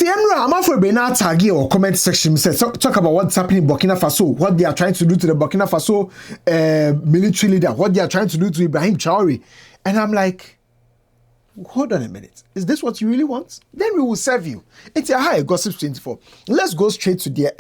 I'm not for being tag or comment section. Talk about what's happening in Burkina Faso, what they are trying to do to the Burkina Faso military leader, what they are trying to do to Ibrahim Traore. And I'm like, hold on a minute. Is this what you really want? Then we will serve you. It's a high gossip 24. Let's go straight to the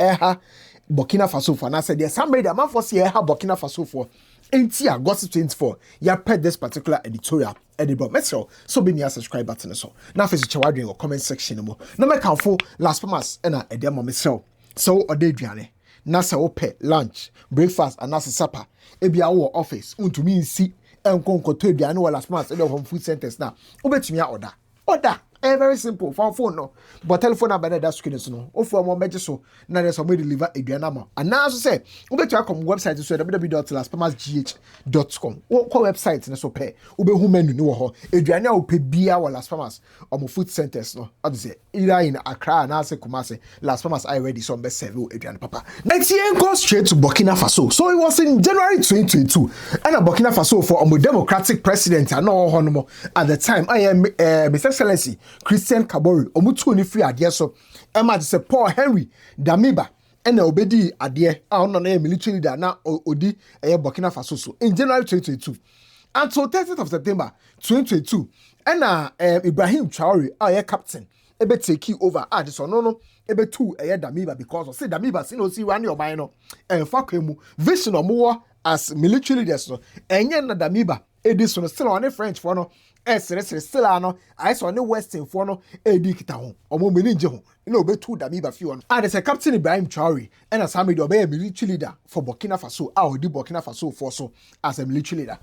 Burkina Faso for. And I said, there's somebody that man for see Burkina Faso for. Intia gossip 24. You pet this particular editorial. Edinburgh Metro. So be near subscribe button so. Now face your word in your comment section mo. No make can for last promise and a demo metro. So or day Diane. Nasa ope lunch, breakfast and nasa supper. Ebi our office. To me see and conquer to Diane or last month from food centers now. Obey me order. Order. Very simple. Phone no. But telephone number that's screen no. Or for more messages so now there's somebody deliver a dianama. And now as I say, ube to come website so www.lastpamasgh.com. Or call website na so pay. Ube who menu no ho. Adriana will pay beer or Las Palmas or more food centers no. I say either in Accra and Ase Kumasi. Las Palmas I ready some best serve Adriana Papa. Next year go straight to Burkina Faso. So it was in January 2022. And a Burkina Faso for a democratic president and no honomo at the time. I am Mr. Excellency Christian Kabori omutu ni free adie so Emma se Paul Henry Damiba ena obedi adie ono na military leader na odi Burkina Faso so in January 2022 until 30th of September 2022 ena Ibrahim Traore captain ebe take over this no ebe two Damiba because of say Damiba sin o si wan your buy no fa kwemu vision omo as military leaders no enye na Damiba edison still on French for no still ano I saw no Western for no edi kita ho omo meninje ho na obetu Damiba fi on and the captain Ibrahim Traore and as Hamid obey military leader for Burkina Faso odi Burkina Faso for so as a military leader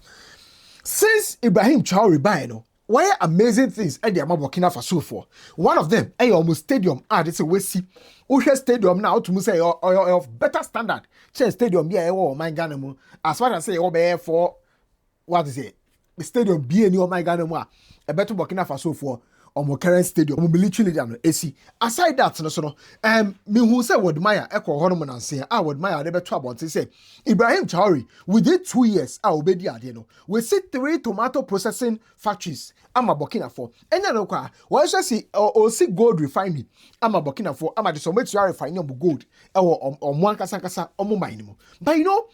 since Ibrahim Traore by no why amazing things at the Burkina Faso for one of them almost stadium this a Wesi Ushe stadium now to say of better standard stadium here my Ghana as far as say for what is it? The stadium be any my Ghana a better Burkina Faso for my current stadium, military leader no AC. Aside that, no me who say would Maya echo Hormon and say I would Maya never trouble and say Ibrahim Traore within 2 years I will be the we see 3 tomato processing factories. I'm a Burkina for and then why should I see or see gold refining? I'm a Burkina for I'm a just refining gold or one kasa or more. But you know.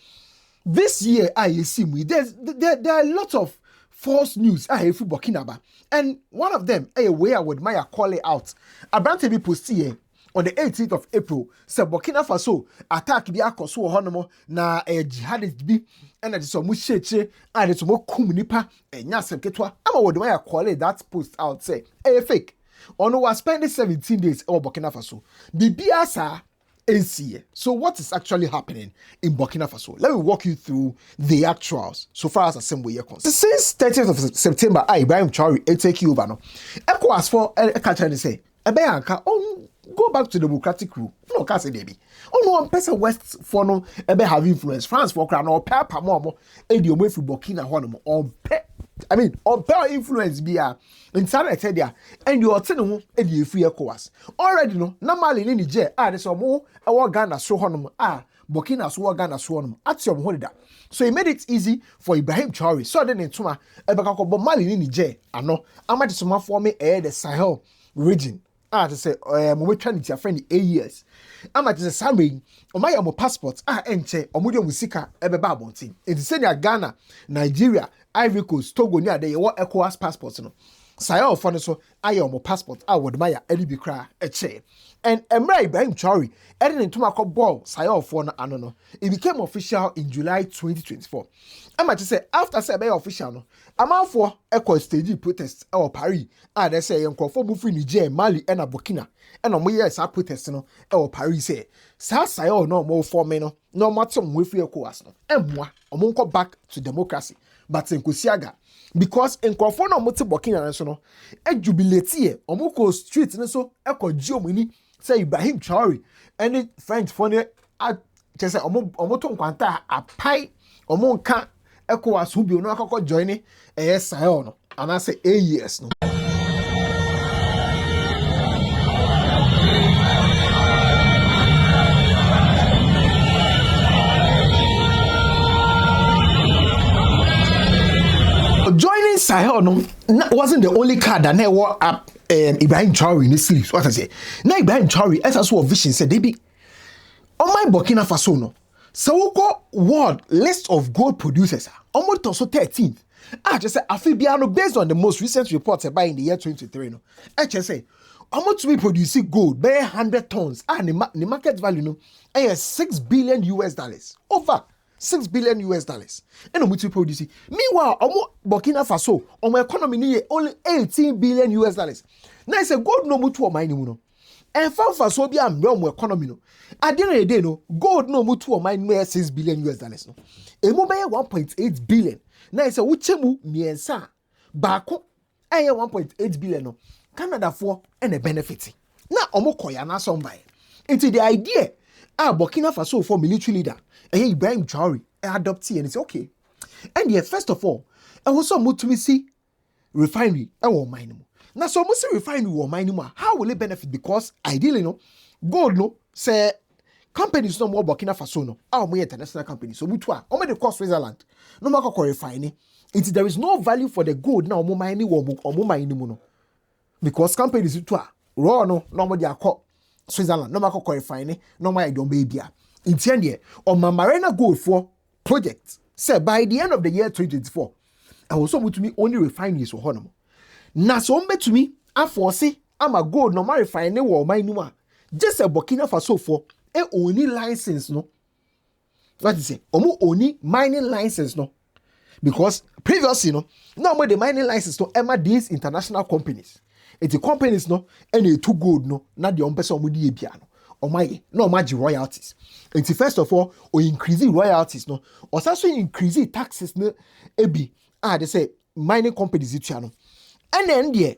This year, I see me. There are a lot of false news. I have Burkina Faso, and one of them, way I would Maya call it out. A brand to be posted on the 18th of April. Say Burkina Faso attack be akoso honomo na jihadist bi and that is so much cheche and it's more kumunipa and nyasem ketwa. Ama would Maya call it that post out say fake. Ono was spending 17 days in Burkina Faso. Bibiasa. So what is actually happening in Burkina Faso? Let me walk you through the actuals so far as assembly year concerned. Since 30th of September, Ibrahim Traore take you over now. ECOWAS for a country and say, go back to the democratic rule. No, can't say baby. No one person West for no have influence. France for crown or papa more the away from Burkina Faso on influence be inside I tell ya and you are telling me and you free ECOWAS already no normally in Niger there's some more Ghana so honum Burkina so Ghana so honum at your holiday so he made it easy for Ibrahim Traore so then in tuma ebeka Mali in Niger ano amati some for me the Sahel region to say we trying to friend 8 years amati say sammy o my passport enche omudio musika ebeba abontin it say Ghana Nigeria Ivory Coast, Togo, near the ECOWAS passports. No, Sahel for so I am passport. I would Maya Eddie Bikra a chair. And Ibrahim Traore, adding into my ball, Sahel for no. It became official in July 2024. I might say after say official no. I'm out for ECOWAS stage protests or Paris. They say for moving Niger, Mali, and Burkina. And on my years I protest no or Paris say. Sahel no more for me no matter with ECOWAS no. And moi, I'm go back to democracy. But in Kusiaga, because in Kwafona Moti Burkina National, a jubilate Omoko street and so Echo Geomini say Ibrahim Traore, any French funny at just say Omoton Quanta a pie Omonka Echo as who be no joining a Sahel, and I say 8 years no. Joining Sahel car no wasn't the only car that never up Ibrahim Traore in his sleeves. What I say? Now Ibrahim Traore as a vision said they be on my Burkina Faso no. So we got world list of gold producers. Almost also 13th. I just say Afibiano based on the most recent reports by in the year 2023 no. I just say almost to be producing gold by 100 tons. And the market value no is $6 billion over $6 billion. And I'm to produce. Meanwhile, Burkina Faso, my economy only $18 billion. Now it's a gold no mutu o mine no. And Faso be am realm economy no. At the end of the day no, gold no mutu o mine $6 billion no. Emo be 1.8 billion. Now it's a uchemu miensa baako 1.8 billion no. Canada for and a benefit. Now omo koya na somebody. Into the idea Burkina Faso for military leader Ibrahim Traore adoptee and it's okay. And yeah, first of all, I was so much to see refinery mine. Now so much refinery or mine. How will it benefit? Because ideally no gold no say companies no more Burkina Faso no more international companies. So mutua the cost Switzerland no more refining. There is no value for the gold now more mining or more mining no. Because companies raw no more they are Switzerland no more refining no more don't baby. Intended on my Marina gold for projects. Say by the end of the year 2024, I was so to me only refineries for honor. Na so to me, I foresee I'm a gold no more refinery or my numa. Just a Burkina Faso for a only license no. What is it? Only mining license no. Because previously no, now the mining license no Emma these international companies. It's the companies no and they too gold no, not the person who di piano. Or my no magic royalties. And first of all, or increasing royalties no, or also increasing taxes no ebi. They say mining companies it channel. And then there,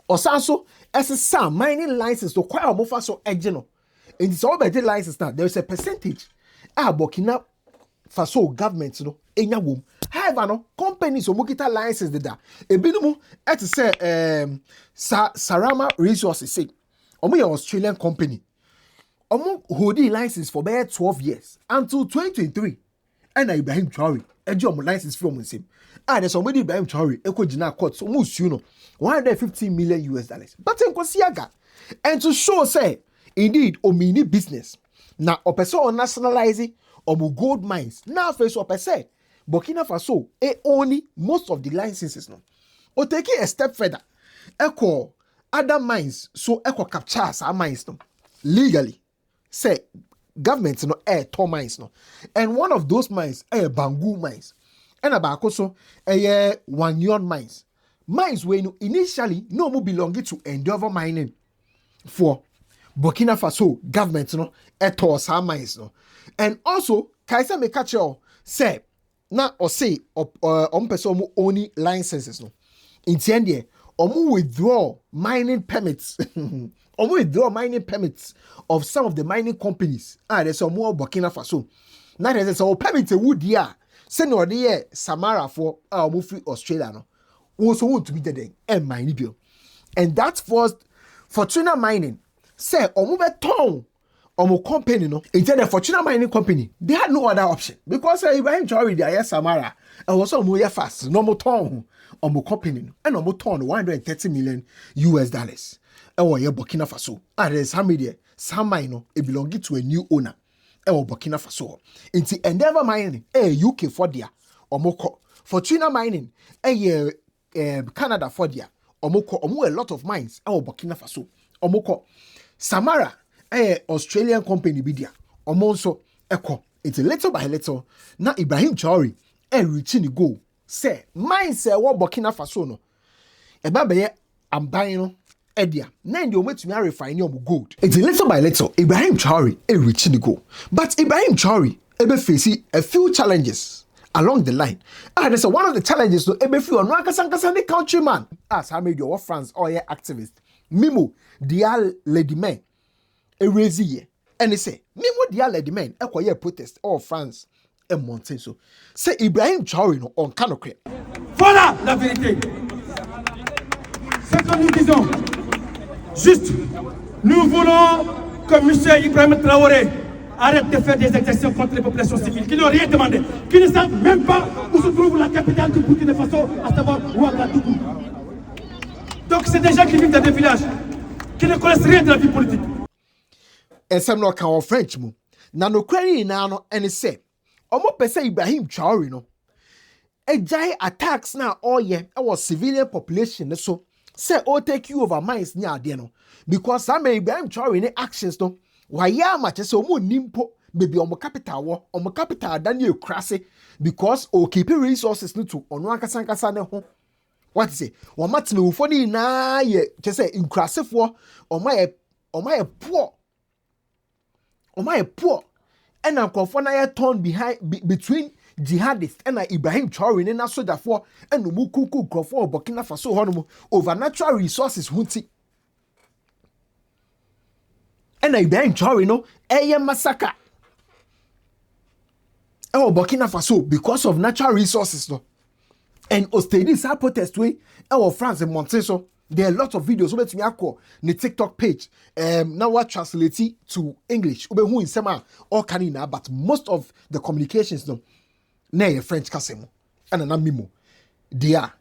or also as a some mining license to acquire more fast so no. And it's all by the license now. There is a percentage. Burkina Faso government no enya wom. However no companies so mukita license da. Ebinumu at say Sarama Resources say. Omo Australian company. Holding license for about 12 years until 2023. And Ibrahim Traore, a job license from him. There's somebody Ibrahim Traore, Eco Jina Court, so most you know, $115 million. But in Kosiaga, and to show say, indeed, mini business. Now, a person nationalizing gold mines. Now, first of all, say, Burkina Faso, only most of the licenses no. Or taking a step further, Eco other mines, so Eco captures our mines no legally. Say government no to mines no, and one of those mines Bangu mines, and about also Wanyon mines when initially no more belonging to Endeavor Mining for Burkina Faso government no to some mines no, and also Kaisa Mekacho say na or say person only licenses no, in the withdraw mining permits. Withdraw mining permits of some of the mining companies. There's some more Burkina Faso. Now there's some permits wood ya. Send or the Samara for free Australia no. Also want to be the and mining bill. And that's Fortuna Mining. Say ton company no. Instead of Fortuna Mining Company, they had no other option. Because Ibrahim Traore there Samara and also more fast. No more ton company and no more ton $130 million. Burkina Faso. There's some media, some mine it belonging to a new owner. Burkina Faso. Into Endeavor Mining, UK for dia, or moko. Fortuna Mining, Canada for dia, or moko, a lot of mines, Burkina Faso, or moko. Samara, Australian company bidia, or monso, echo. It's little by little. Now Ibrahim Traore, reaching go. Say, mine say what Burkina Faso no. Baby, I'm buying Edia, then you wait to me refine your gold. It's little by little. Ibrahim Traore reaching the goal, but Ibrahim Traore facing a few challenges along the line. There's one of the challenges to few no the countryman. As I made your France or your activist, Mimo dia lady man, raise and they say Mimo dia lady man, a protest all France and Montaigne. So say Ibrahim Traore no on Canocre. Voilà la vérité. C'est ce que nous disons. Juste, nous voulons que M. Ibrahim Traore arrête de faire des exactions contre les populations civiles qui n'ont rien demandé, qui ne savent même pas où se trouve la capitale du Burkina Faso, à savoir Ouagadougou. Donc c'est des gens qui vivent dans des villages, qui ne connaissent rien de la vie politique. Et ça me en French. Na no kwari na no ene se omo pese Ibrahim Traore no ejai attacks na oye e was civilian population so say o take you over minds ni ade no because some Ibrahim Traore ne actions no waya ma chese omo nimpo baby omo capital da ne ekrase because o keep resources no to ono akasa ne ho what say wo matime wo fo ni na ye chese inkrasefo omo ye poor. Poor and a na torn behind between jihadists and Ibrahim Traore and soldier for and no mukuku for Burkina Faso honomo over natural resources hunti. And Ibrahim Traore no massacre. Oh Burkina Faso because of natural resources no. And Ostedis are protest way France and Monteso. There are a lot of videos over to me on the TikTok page. Now what translate it to English? Who in sema or canina, but most of the communications no, na French kasemo and an mimo. They are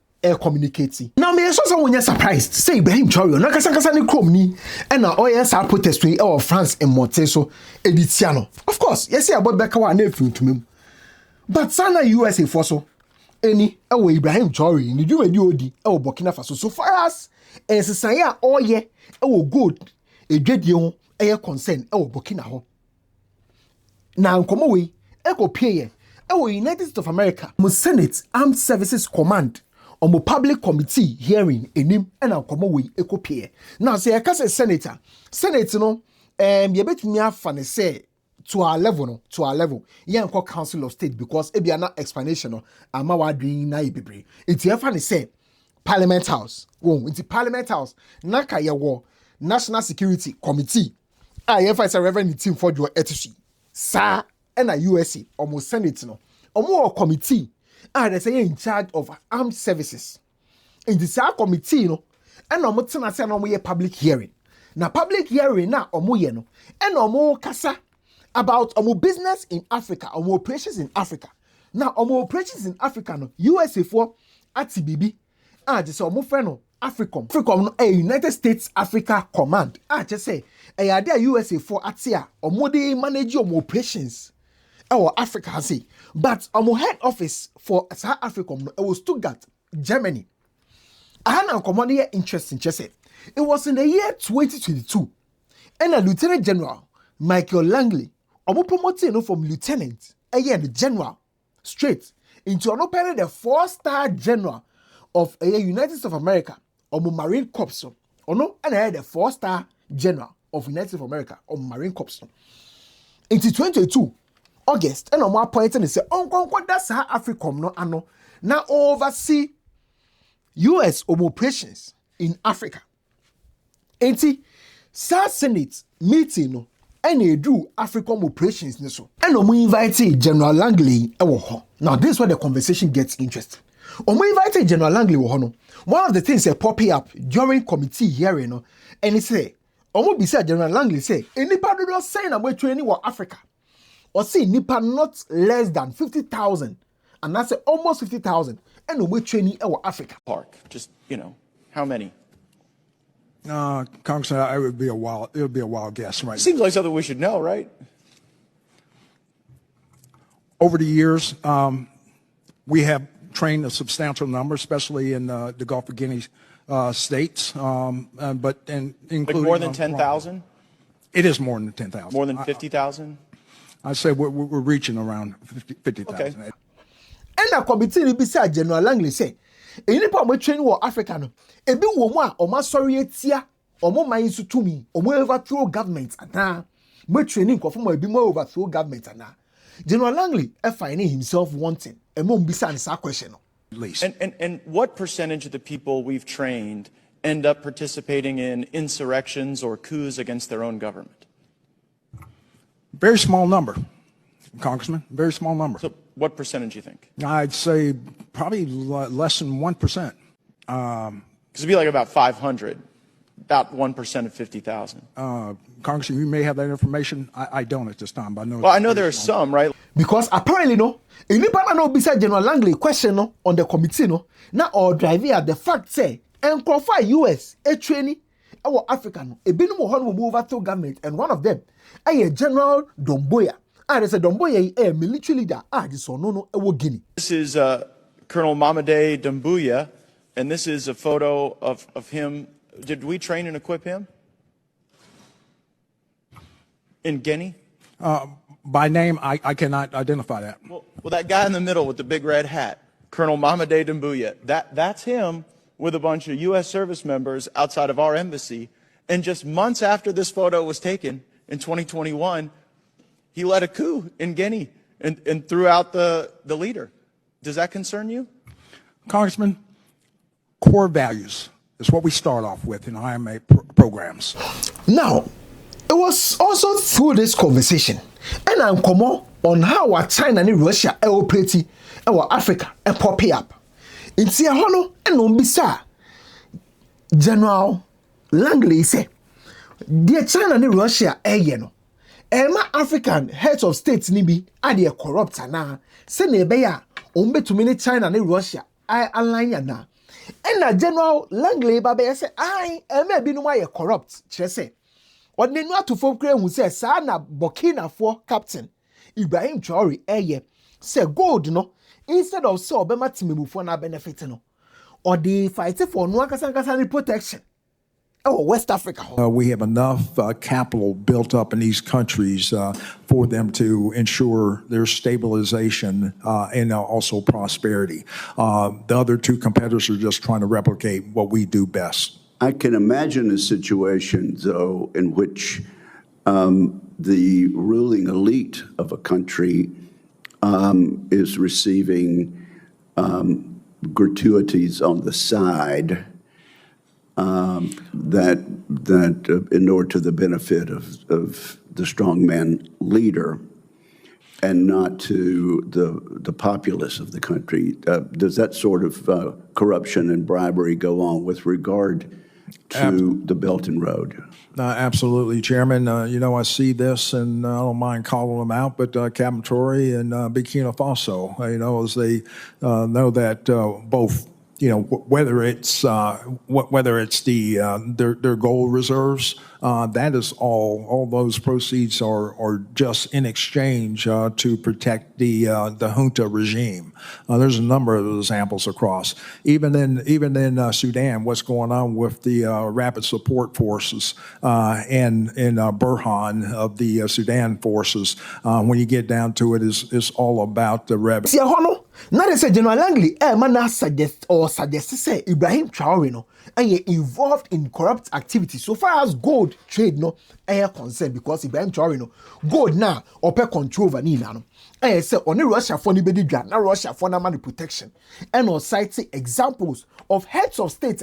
communicating. Now me so someone you surprised. Say Ibrahim Traore na kasa ni krom ni and na all yes are protest we or France and Monteso editiano. Of course, yes about beka wa na efin to me. But sana USA for so any Ibrahim Traore ni dwumadi odi Burkina Faso so far as ensesanya oye good edwadie ho concern Burkina ho na nkomo we pie United States of America mo Senate Armed Services Command mo public committee hearing enim na nkomo we pie now say yakase Senate no ye betumi afa ne say to our level yeah council of state because e bia na explanation no ama wadwin na ibebre enti efa ne say Parliament House enti Parliament House naka ye wo National Security Committee efa say Reverend team for your etishi sa na USA almost Senate no omo committee they say in charge of armed services enti sa committee no na omo tena say na omo ye public hearing na public hearing na omo ye no na omo kasa about business in Africa, operations in Africa. Now, operations in Africa, no, USA for ATBB, just friend Africom, a United States Africa Command. Just say, a idea USA for ATIA, they manage operations. Africa, say, but head office for South Africa, it was Stuttgart, Germany. I had a command here interesting, just say, it was in the year 2022, and a Lieutenant General Michael Langley. Promoting from lieutenant, the general, straight into an opening the 4-star general of United States of America, Marine Corps, and the 4-star general of United States of America, Marine Corps. Into 2022, August, and appointed and say, that's how Africom no ano now oversee US operations in Africa. Enti, Senate meeting no. And they do African operations so. And we invited General Langley. Now this is where the conversation gets interesting. We invited General Langley. One of the things that pop up during committee hearing, and he say, beside General Langley say, nipa do not say na we training for Africa, or say nipa not less than 50,000, and that's almost 50,000, and we training for Africa. Park, just how many? Congressman, it would be a wild guess, right? Seems like something we should know, right? Over the years, we have trained a substantial number, especially in the Gulf of Guinea states, but including like more than 10,000. It is more than 10,000. More than 50,000. I say we're reaching around 50,000. Okay. And the committee beside General Langley say. Enipa mo train wo Africa no ebi wo mu a o ma sori etia o mo man su tumi o mo overthrow government ana mo training ko mo ebi mo overthrow government ana General Langley finding himself wanting e mo mbisa an sa question no at least. And what percentage of the people we've trained end up participating in insurrections or coups against their own government? Very small number, Congressman, very small number. So what percentage do you think? I'd say probably less than 1%. Because it'd be like about 500. about 1% of 50,000. Congressman, you may have that information. I don't at this time, but I know. Well, I know there are some, right? Because apparently, no, anybody no beside General Langley question no on the committee no, now or driving at the fact say, and qualify US, a training, our African, a bit more will move over to government, and one of them, a General Domboya. There's a Domboya, a military leader, this or no, Guinea. This is Colonel Mamadou Doumbouya, and this is a photo of him. Did we train and equip him? In Guinea? By name, I cannot identify that. Well, that guy in the middle with the big red hat, Colonel Mamadou Doumbouya, that's him with a bunch of U.S. service members outside of our embassy. And just months after this photo was taken in 2021, he led a coup in Guinea and threw out the leader. Does that concern you? Congressman, core values is what we start off with in IMA programs. Now, it was also through this conversation, and I'm coming on how China and Russia are operating our Africa and popping up. In Tiahono and Umbisa, General Langley said, "Dear China and Russia, no. Emma African heads of states nibi are they corrupt na. Say nebeya umbe to many China and Russia I align na. And General Langley babe say I be no why corrupt. She say. What they know to folk who say Sana Burkina Faso captain Ibrahim Traore say gold no instead of so Obama Timimu for na benefit no. Or they fight for no kasani protection. Oh, West Africa. We have enough capital built up in these countries for them to ensure their stabilization and also prosperity. The other two competitors are just trying to replicate what we do best. I can imagine a situation, though, in which the ruling elite of a country is receiving gratuities on the side that inure to the benefit of the strongman leader and not to the populace of the country. Does that sort of corruption and bribery go on with regard to the Belt and Road? Absolutely, Chairman. I see this, and I don't mind calling them out, but Captain Traore and Burkina Faso, as they know that both, whether it's their gold reserves, that is all those proceeds are just in exchange to protect the junta regime. There's a number of examples across. Even in Sudan, what's going on with the rapid support forces and Burhan of the Sudan forces, when you get down to it, is all about the revenue. Now they say General Langley, man suggest say Ibrahim Traore no, and you involved in corrupt activities. So far as gold trade no, and concerned because Ibrahim Traore no, gold now open control over Nina no. And say only Russia for anybody drag, now Russia for na money protection. And on citing examples of heads of state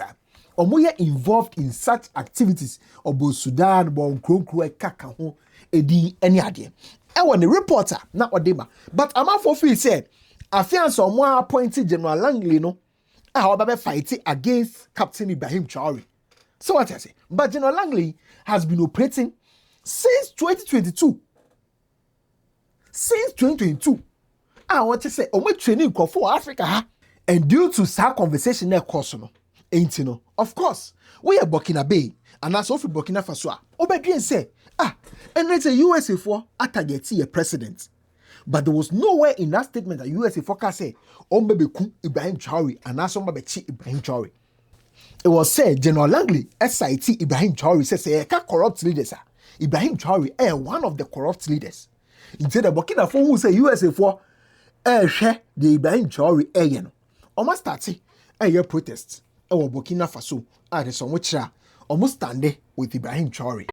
or more involved in such activities of both Sudan, bon Kronkro, Kaka ho, edi any idea. And when the reporter, not Odema, but I'm for free said. Afiance someone appointed General Langley no, however fighting against Captain Ibrahim Traore. So what I say, but General Langley has been operating since 2022. Since 2022, I want to say, we training for Africa, and due to that conversation, of course, we are Burkina Bay, and that's also Burkina Faso. Obedient say, and it's a USA for target a president. But there was nowhere in that statement that USA forecast say, Ombebeku Ibrahim Traore and Asombabechi Ibrahim Traore. It was said General Langley, SIT Ibrahim Traore says, corrupt leaders. Ibrahim Traore, one of the corrupt leaders. Instead of Burkina Faso, who say USA for share the Ibrahim Traore, no. Almost started a protest. Burkina Faso, there's some which are almost standing with Ibrahim Traore.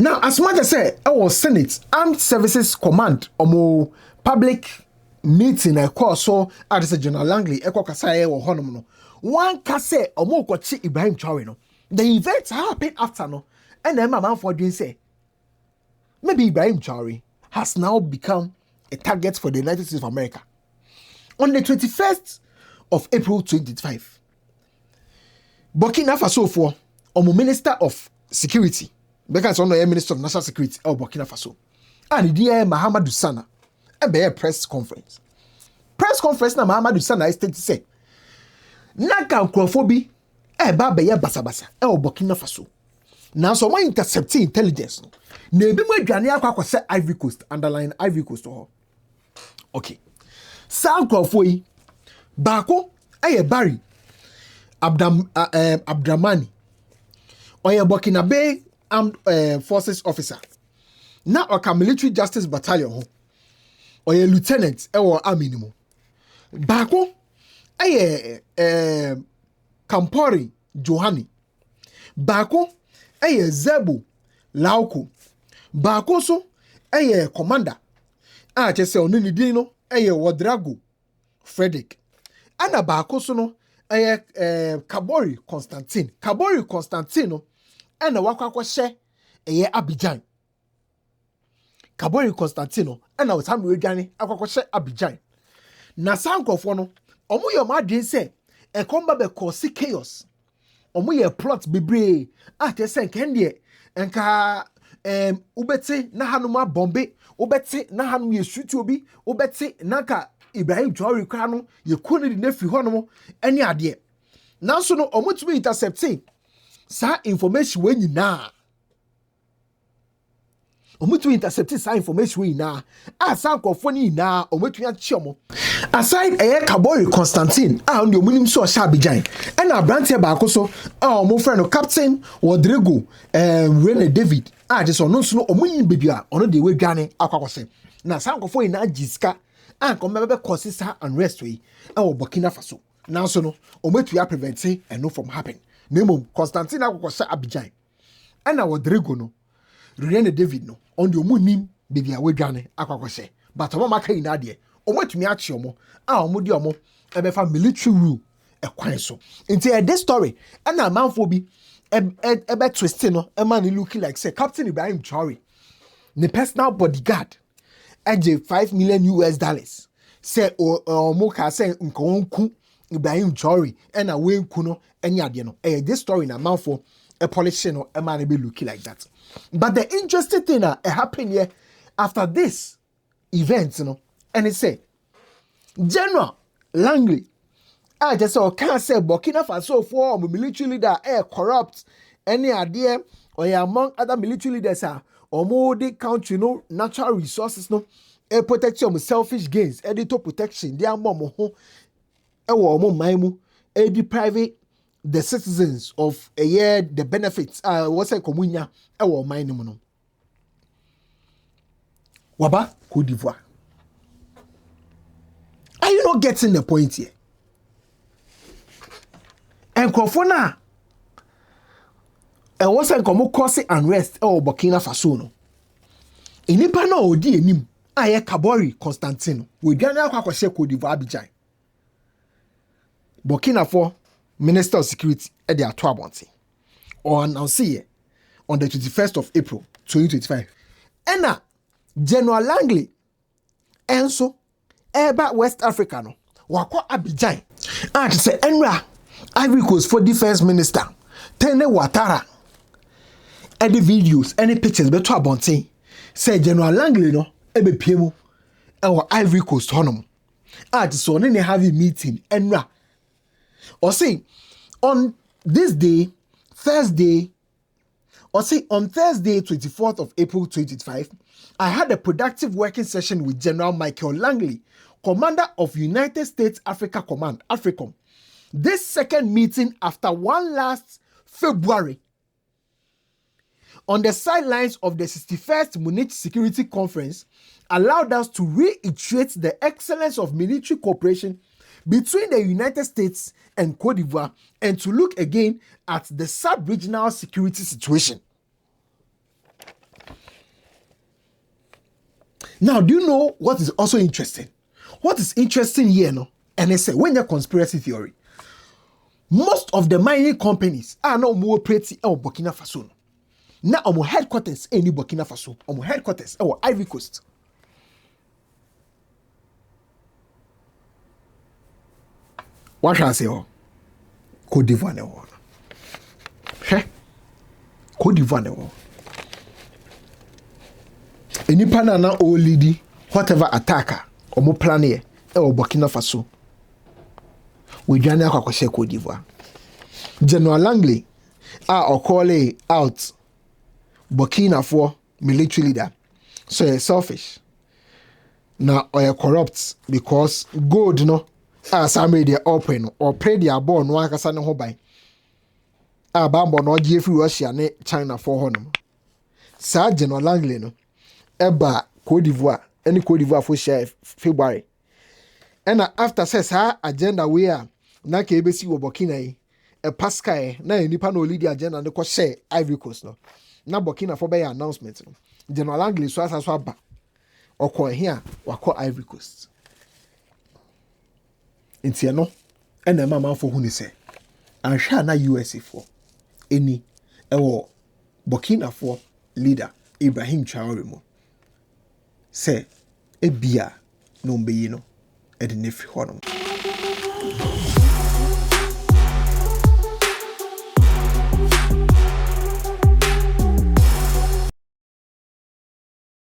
Now, as much as I said, our Senate Armed Services Command, public meeting a course so at the General Langley Eko Kasaye or Honomono. One kase omo kochi Ibrahim Traore no. The events happened after no. And then my man for doing say maybe Ibrahim Traore has now become a target for the United States of America. On the 21st of April 2025, Burkina Faso for Minister of Security, because on the Minister of National Security of Burkina Faso, and the Mahamadou Sana, a press conference. Press conference na Mahamadou Sana is to say, Naka Nkrofobi, baya basabasa, Burkina Faso. Now, so my intercepting intelligence. Nebi mo dwane akwa se Ivory Coast, underline Ivory Coast to. Okay. Sa Nkrofo yi, Bako, Barry Abdramani, oye Burkina Bay Armed Forces Officer. Na oka Military Justice Battalion ho. Oye Lieutenant ewo army ni mo. Bako Kampori Johani. Bako Zebu Lauko. Bako so commander. Chese onu ni din no Wadrago Frederick. Ana bako so no Kabori Constantine. Kabori Constantino ana wakwa hye Abidjan. Kabori Constantino ana wasam wedwane akwa hye Abidjan. Na sankofo no omo ye ma den se e komba be cause chaos. Omo ye plot bebre chese nkende enka ubete na hanuma bombe ubete na hanum ye shoot obi ubete naka Ibrahim Traore kwa no ye kunu di na fi hono ene ade nanso no omutumi intercepting sa information we nyina omutumi intercepting sa information we nyina asa nkofo ni nyina omutumi achiomo aside Kabori Constantine on the omunim so sha Abidjan and abrantie baako so omo friend Captain Rodrigo Rene David just on no so omunyin bebia ono de we dwane akwakwose na sa nkofo nyina jiska komebe cause sa unrest we Burkina Faso now so no ometu prevent and no from happen nemo Constantine akwakwose Abidjan and Rodrigo no Rene David no on the omunim bebia we dwane akwakwose but omo maka nyina de ometumi achi omo omo di omo ebefa military rule ekwan so nti this story and a manfo bi ebe twist no e man looking like say Captain Ibrahim Traore the personal bodyguard $5 million say omo ka say nkonku Ibrahim Traore and a we nku no enya de no this story na manfo a politician no e man be looking like that. But the interesting thing happened here after this event, you know, and it say General Langley just can't say Burkina Faso for military leader corrupt any idea or among other military leaders or more the country no natural resources no protect your selfish gains editor protection they are more maimu private the citizens of a year the benefits what's a communia minimum no waba Côte d'Ivoire. Are you not getting the point here? And Krofona was a common cause unrest Burkina Faso no. Inipa na odi enim aye Kabori Constantino. We dan akwa she Côte d'Ivoire Abidjan. Burkina Faso Minister of Security at the Attribution or announce here on the 21st of April 2025. Ena General Langley enso eba West Africa no wakwa Abidjan say enra Ivory Coast for defense minister Tene Ouattara any videos any pictures beto abonten say General Langley no ebe piemu ewo Ivory Coast honom so ne have a meeting enra or say on this day Thursday or say on Thursday 24th of April 2025 I had a productive working session with General Michael Langley, Commander of United States Africa Command, AFRICOM. This second meeting after one last February on the sidelines of the 61st Munich Security Conference allowed us to reiterate the excellence of military cooperation between the United States and Côte d'Ivoire and to look again at the sub-regional security situation. Now, do you know what is also interesting? what is interesting here, no, and they say when your conspiracy theory, most of the mining companies are now more operating in Burkina Faso. Now, our headquarters in Burkina Faso, our headquarters in Ivory Coast. What shall I say? Côte d'Ivoire ne wo. Côte d'Ivoire ne wo. Enipa na o leadi whatever attacker omo plan here e Burkina Faso. We dwane akwakwose Côte d'Ivoire. General Langley call out Burkina for military leader. So you're selfish. Now or corrupt because gold no some they open or pray their born no akasa ne ho ban. Bambo no give Russia ne China for honum. Sir General Langley no eba Côte d'Ivoire any Côte d'Ivoire for share February. And after says her agenda we are na ka ebesi wo Burkina yi e pascal na nipa no lead agenda ne ko share Ivory Coast no. Na Burkina for be announcement no. General Langley so asa aba okọ here wakọ Ivory Coast. Ntia no ena mama for hu ni say anhwa na USA for eni ewo Burkina for leader Ibrahim Traore mo say ebia no mbeyi no e de nefi hono.